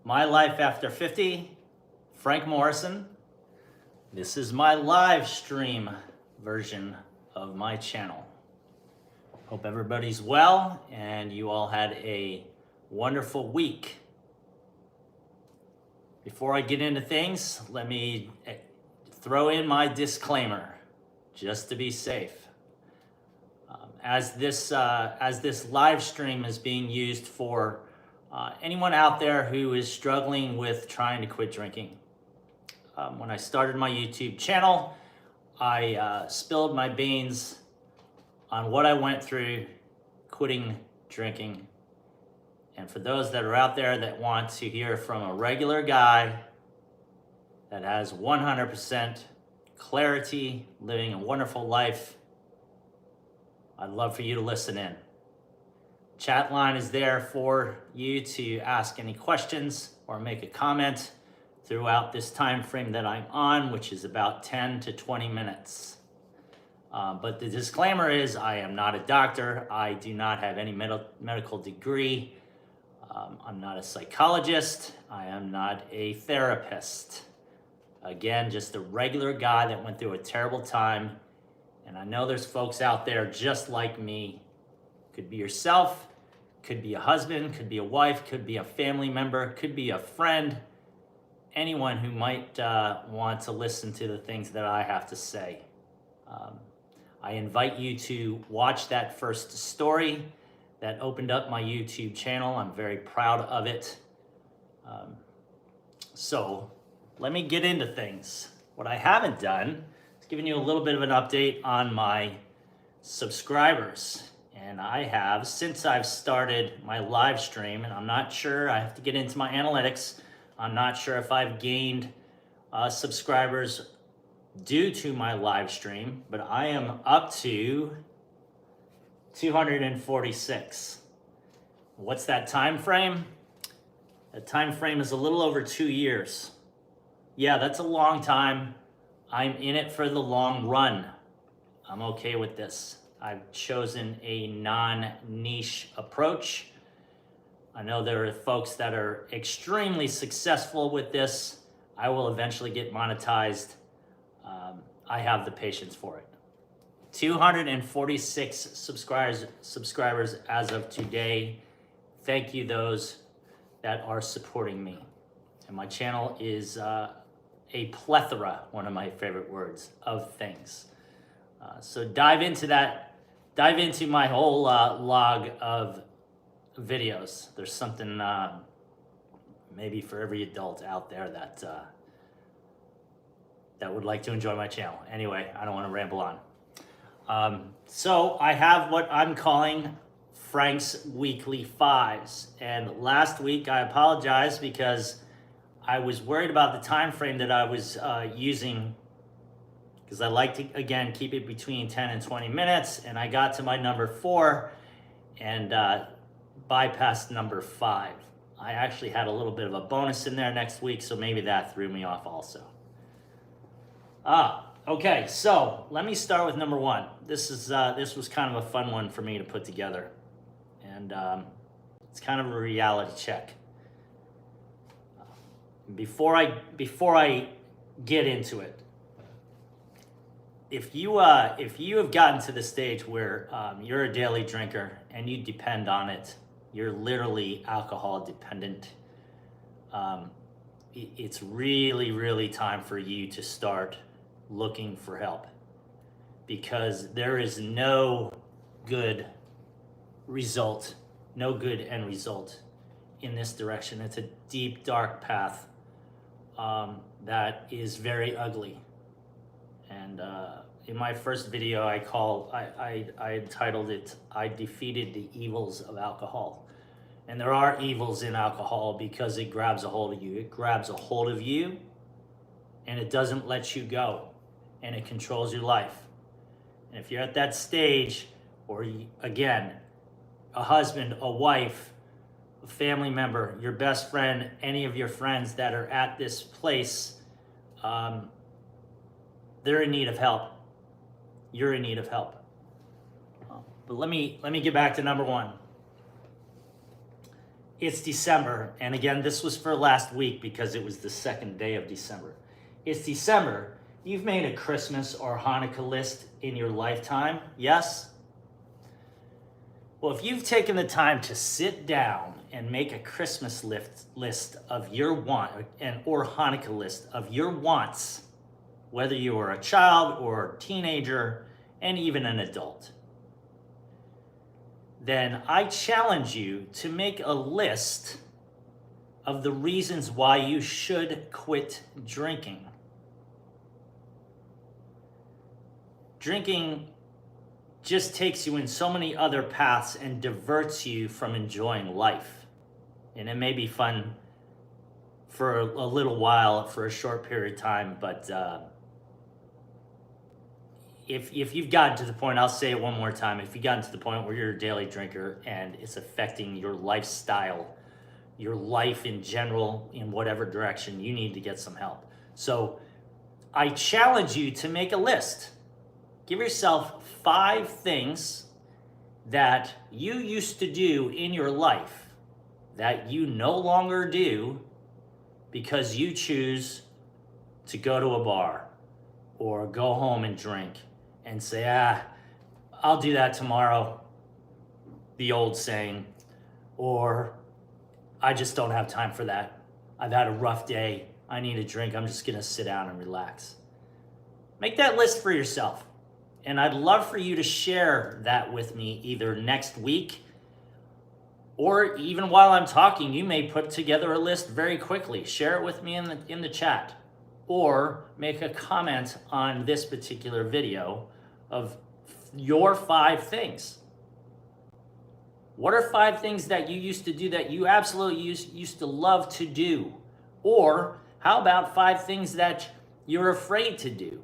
My Life After 50, Frank Morrison. This is my live stream version of my channel. Hope everybody's well and you all had a wonderful week. Before I get into things, let me throw in my disclaimer, just to be safe. As this live stream is being used for anyone out there who is struggling with trying to quit drinking. When I started my YouTube channel, I spilled my beans on what I went through quitting drinking. And for those that are out there that want to hear from a regular guy that has 100% clarity, living a wonderful life, I'd love for you to listen in. Chat line is there for you to ask any questions or make a comment throughout this time frame that I'm on, which is about 10 to 20 minutes. But the disclaimer is I am not a doctor. I do not have any medical degree. I'm not a psychologist. I am not a therapist. Again, just a regular guy that went through a terrible time. And I know there's folks out there just like me. Could be yourself, could be a husband, could be a wife, could be a family member, could be a friend, anyone who might want to listen to the things that I have to say. I invite you to watch that first story that opened up my YouTube channel. I'm very proud of it. So let me get into things. What I haven't done is giving you a little bit of an update on my subscribers. And I have, since I've started my live stream, and I'm not sure, I have to get into my analytics, I'm not sure if I've gained subscribers due to my live stream, but I am up to 246. What's that time frame? That time frame is a little over 2 years. Yeah, that's a long time. I'm in it for the long run. I'm okay with this. I've chosen a non-niche approach. I know there are folks that are extremely successful with this. I will eventually get monetized. I have the patience for it. 246 subscribers as of today. Thank you those that are supporting me. And my channel is a plethora, one of my favorite words, of things. So dive into my whole log of videos. There's something maybe for every adult out there that would like to enjoy my channel. Anyway, I don't want to ramble on. So I have what I'm calling Frank's Weekly Fives. And last week I apologize because I was worried about the time frame that I was using, because I like to, again, keep it between 10 and 20 minutes. And I got to my number 4 and bypassed number 5. I actually had a little bit of a bonus in there next week, so maybe that threw me off also. Okay, so let me start with number 1. This was kind of a fun one for me to put together. And it's kind of a reality check. Before I get into it, if you have gotten to the stage where you're a daily drinker and you depend on it, you're literally alcohol dependent, it's really, really time for you to start looking for help, because there is no good result, no good end result in this direction. It's a deep, dark path that is very ugly. And in my first video, I entitled it, I Defeated the Evils of Alcohol. And there are evils in alcohol because it grabs a hold of you. It grabs a hold of you and it doesn't let you go. And it controls your life. And if you're at that stage, or again, a husband, a wife, a family member, your best friend, any of your friends that are at this place, they're in need of help. You're in need of help. But let me get back to number 1. It's December, and again, this was for last week because it was the second day of December. It's December. You've made a Christmas or Hanukkah list in your lifetime, yes? Well, if you've taken the time to sit down and make a Christmas list of your or Hanukkah list of your wants, whether you are a child or a teenager and even an adult, then I challenge you to make a list of the reasons why you should quit drinking. Drinking just takes you in so many other paths and diverts you from enjoying life. And it may be fun for a little while, for a short period of time, but if you've gotten to the point, I'll say it one more time, if you've gotten to the point where you're a daily drinker and it's affecting your lifestyle, your life in general, in whatever direction, you need to get some help. So I challenge you to make a list. Give yourself 5 things that you used to do in your life that you no longer do because you choose to go to a bar or go home and drink and say, I'll do that tomorrow, the old saying, or I just don't have time for that. I've had a rough day. I need a drink. I'm just gonna sit down and relax. Make that list for yourself. And I'd love for you to share that with me either next week or even while I'm talking. You may put together a list very quickly. Share it with me in the chat, or make a comment on this particular video of your 5 things. What are 5 things that you used to do that you absolutely used to love to do? Or how about 5 things that you're afraid to do,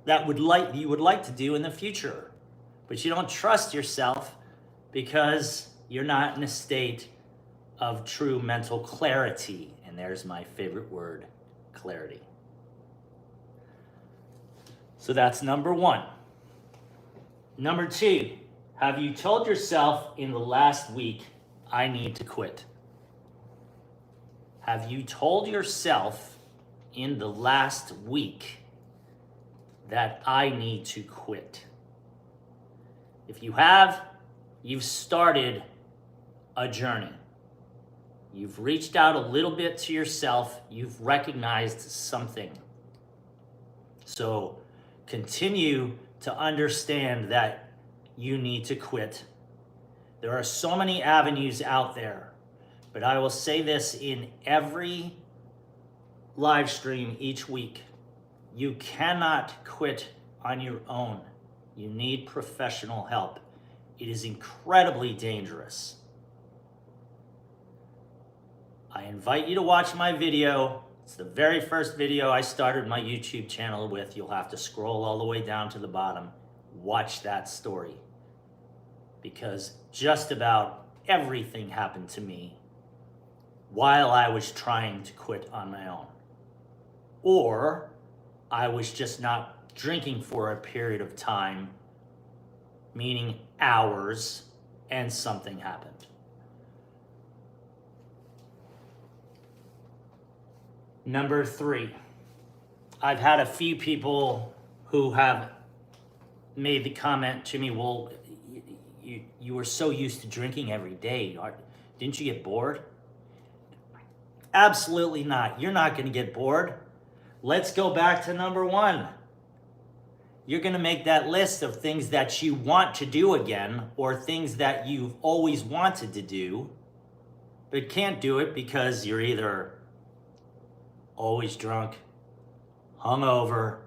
that you would like to do in the future, but you don't trust yourself because you're not in a state of true mental clarity? And there's my favorite word, clarity. So that's number 1. Number 2, have you told yourself in the last week, I need to quit? Have you told yourself in the last week that I need to quit? If you have, you've started a journey. You've reached out a little bit to yourself. You've recognized something. So continue to understand that you need to quit. There are so many avenues out there, but I will say this in every live stream each week. You cannot quit on your own. You need professional help. It is incredibly dangerous. I invite you to watch my video. It's the very first video I started my YouTube channel with. You'll have to scroll all the way down to the bottom. Watch that story. Because just about everything happened to me while I was trying to quit on my own. Or I was just not drinking for a period of time, meaning hours, and something happened. Number 3, I've had a few people who have made the comment to me, well, you were so used to drinking every day. Didn't you get bored? Absolutely not. You're not going to get bored. Let's go back to number 1. You're going to make that list of things that you want to do again, or things that you've always wanted to do, but can't do it because you're either always drunk, hungover,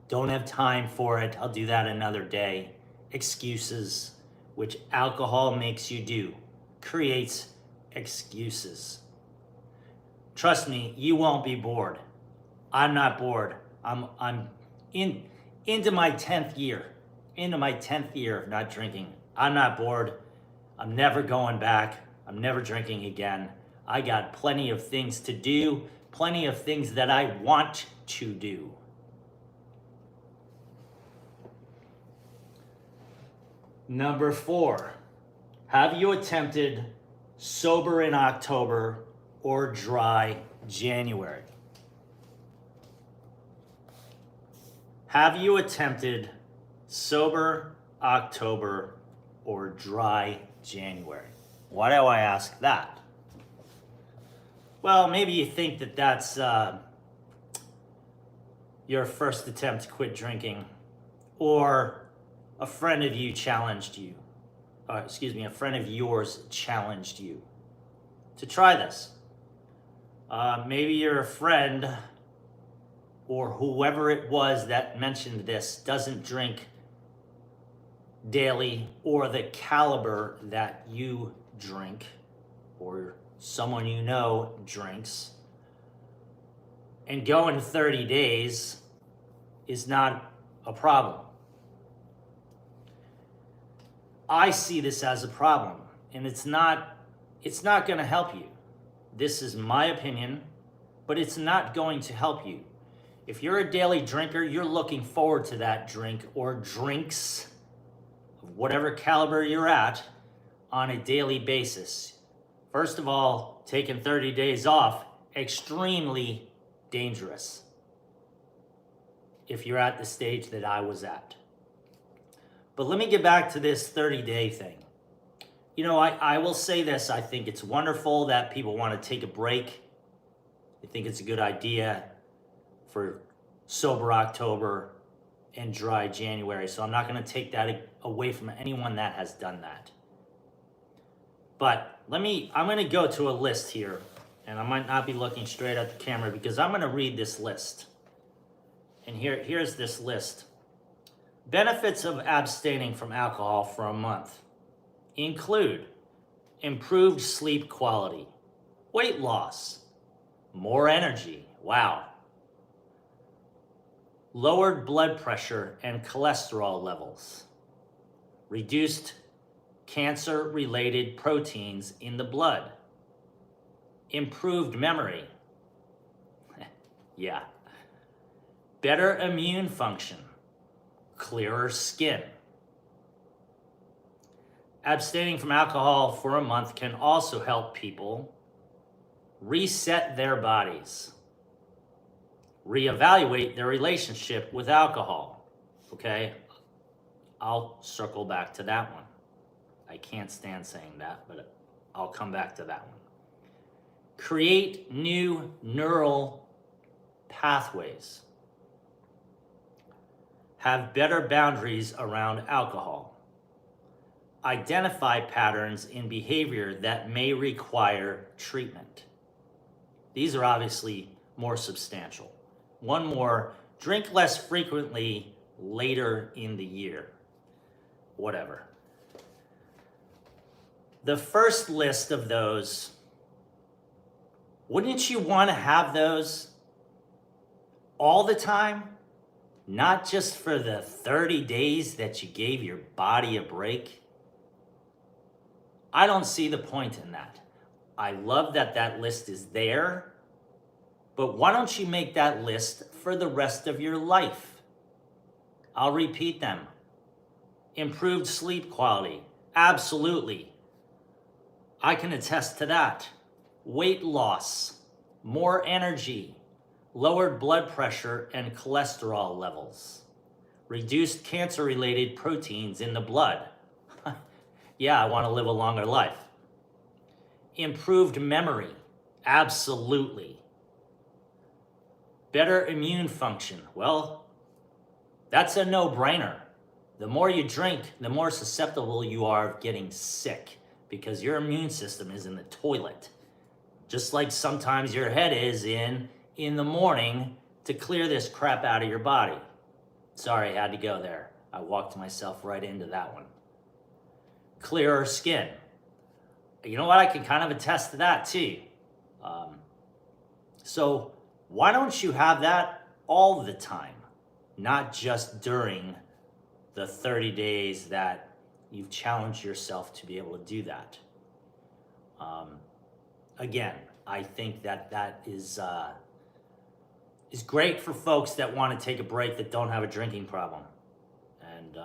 don't have time for it, I'll do that another day. Excuses, which alcohol makes you do, creates excuses. Trust me, you won't be bored. I'm not bored. I'm into my 10th year of not drinking. I'm not bored. I'm never going back. I'm never drinking again. I got plenty of things to do, plenty of things that I want to do. Number 4, have you attempted sober in October, or dry January? Have you attempted sober October or dry January? Why do I ask that? Well, maybe you think that that's your first attempt to quit drinking, or a friend of you challenged you, a friend of yours challenged you to try this. Maybe your friend or whoever it was that mentioned this doesn't drink daily or the caliber that you drink, or someone you know drinks. And going 30 days is not a problem. I see this as a problem, and it's not going to help you. This is my opinion, but it's not going to help you. If you're a daily drinker, you're looking forward to that drink or drinks of whatever caliber you're at on a daily basis. First of all, taking 30 days off, extremely dangerous if you're at the stage that I was at. But let me get back to this 30-day thing. You know, I will say this. I think it's wonderful that people want to take a break. I think it's a good idea for sober October and dry January. So I'm not going to take that away from anyone that has done that. But I'm going to go to a list here, and I might not be looking straight at the camera because I'm going to read this list. And here's this list. Benefits of abstaining from alcohol for a month include improved sleep quality, weight loss, more energy, wow, lowered blood pressure and cholesterol levels, reduced cancer-related proteins in the blood, improved memory, yeah, better immune function, clearer skin. Abstaining from alcohol for a month can also help people reset their bodies, reevaluate their relationship with alcohol. Okay, I'll circle back to that one. I can't stand saying that, but I'll come back to that one. Create new neural pathways. Have better boundaries around alcohol. Identify patterns in behavior that may require treatment. These are obviously more substantial. One more, drink less frequently later in the year. Whatever. The first list of those, wouldn't you want to have those all the time? Not just for the 30 days that you gave your body a break? I don't see the point in that. I love that that list is there, but why don't you make that list for the rest of your life? I'll repeat them. Improved sleep quality, absolutely. I can attest to that. Weight loss, more energy, lowered blood pressure and cholesterol levels, reduced cancer-related proteins in the blood. Yeah, I want to live a longer life. Improved memory, absolutely. Better immune function, well, that's a no-brainer. The more you drink, the more susceptible you are of getting sick because your immune system is in the toilet. Just like sometimes your head is in the morning to clear this crap out of your body. Sorry, I had to go there. I walked myself right into that one. Clearer skin. You know what? I can kind of attest to that too. So why don't you have that all the time? Not just during the 30 days that you've challenged yourself to be able to do that. Again, I think that is great for folks that want to take a break that don't have a drinking problem. And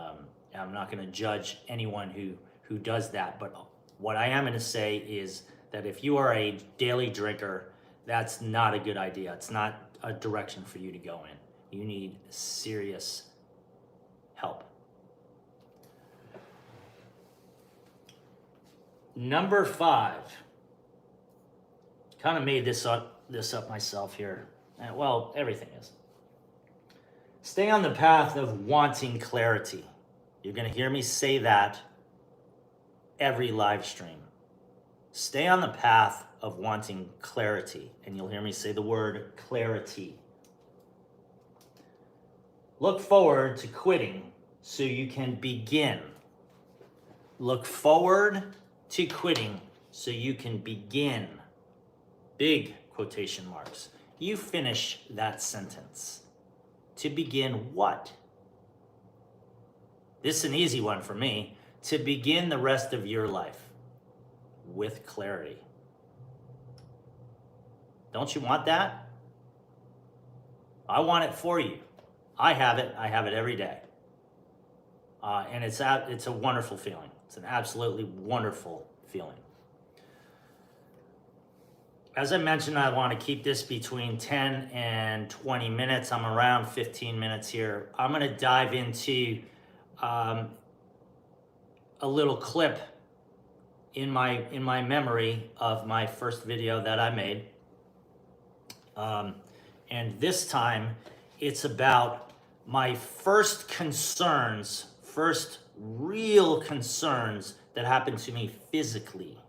I'm not going to judge anyone who does that, but What I am going to say is that if you are a daily drinker, that's not a good idea. It's not a direction for you to go in. You need serious help. Number 5. Kind of made this up myself here. Well, everything is. Stay on the path of wanting clarity. You're going to hear me say that every live stream. Stay on the path of wanting clarity. And you'll hear me say the word clarity. Look forward to quitting so you can begin. Look forward to quitting so you can begin. Big quotation marks. You finish that sentence. To begin what? This is an easy one for me. To begin the rest of your life with clarity. Don't you want that? I want it for you. I have it. I have it every day. And it's a wonderful feeling. It's an absolutely wonderful feeling. As I mentioned, I want to keep this between 10 and 20 minutes. I'm around 15 minutes here. I'm going to dive into a little clip in my memory of my first video that I made. And this time, it's about my first real concerns that happened to me physically.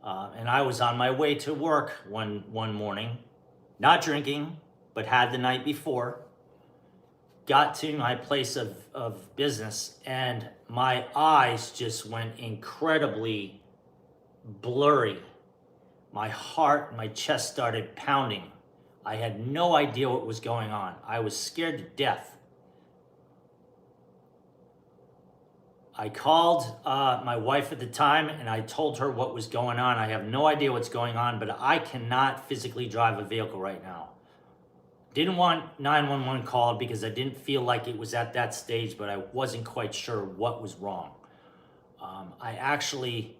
And I was on my way to work one morning, not drinking, but had the night before. Got to my place of business, and my eyes just went incredibly blurry. My heart, my chest started pounding. I had no idea what was going on. I was scared to death. I called my wife at the time, and I told her what was going on. I have no idea what's going on, but I cannot physically drive a vehicle right now. Didn't want 911 called because I didn't feel like it was at that stage, but I wasn't quite sure what was wrong. I actually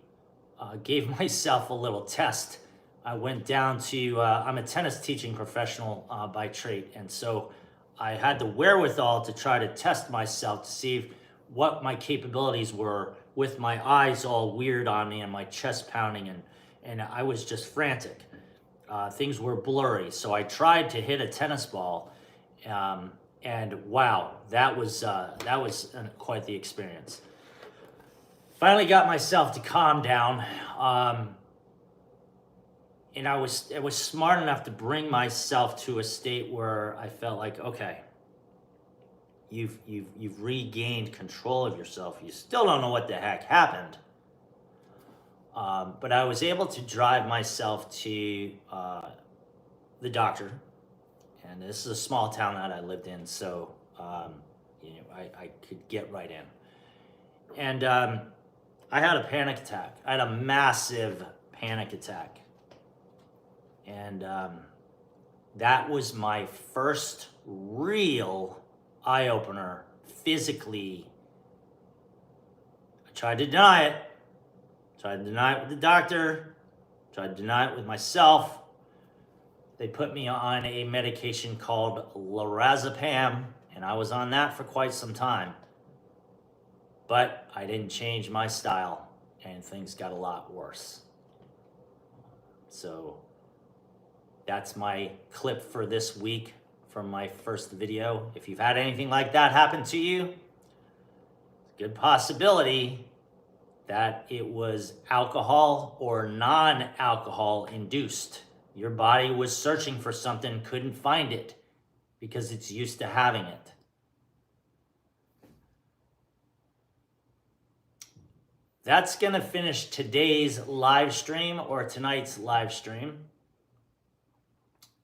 gave myself a little test. I went down to, I'm a tennis teaching professional by trade, and so I had the wherewithal to try to test myself to see what my capabilities were with my eyes all weird on me and my chest pounding, and I was just frantic. Things were blurry, so I tried to hit a tennis ball, and wow, that was quite the experience. Finally got myself to calm down, and I was smart enough to bring myself to a state where I felt like, okay, you've regained control of yourself. You still don't know what the heck happened. But I was able to drive myself to the doctor, and this is a small town that I lived in, so I could get right in. And I had a panic attack. I had a massive panic attack, and that was my first real eye-opener physically. I tried to deny it. Tried to deny it with the doctor. Tried to deny it with myself. They put me on a medication called lorazepam, and I was on that for quite some time. But I didn't change my style, and things got a lot worse. So that's my clip for this week from my first video. If you've had anything like that happen to you, it's a good possibility that it was alcohol or non-alcohol induced. Your body was searching for something, couldn't find it because it's used to having it. That's gonna finish today's live stream or tonight's live stream.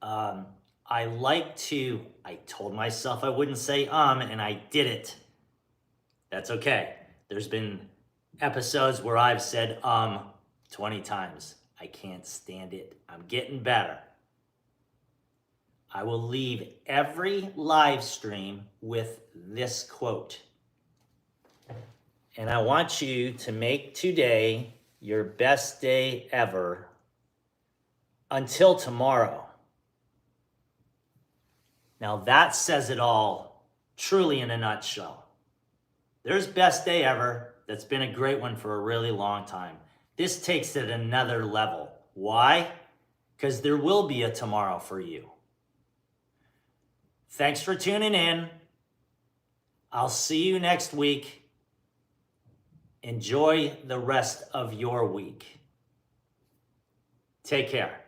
I told myself I wouldn't say and I did it. That's okay. There's been episodes where I've said 20 times. I can't stand it. I'm getting better. I will leave every live stream with this quote. And I want you to make today your best day ever until tomorrow. Now that says it all, truly in a nutshell. There's best day ever. That's been a great one for a really long time. This takes it another level. Why? Because there will be a tomorrow for you. Thanks for tuning in. I'll see you next week. Enjoy the rest of your week. Take care.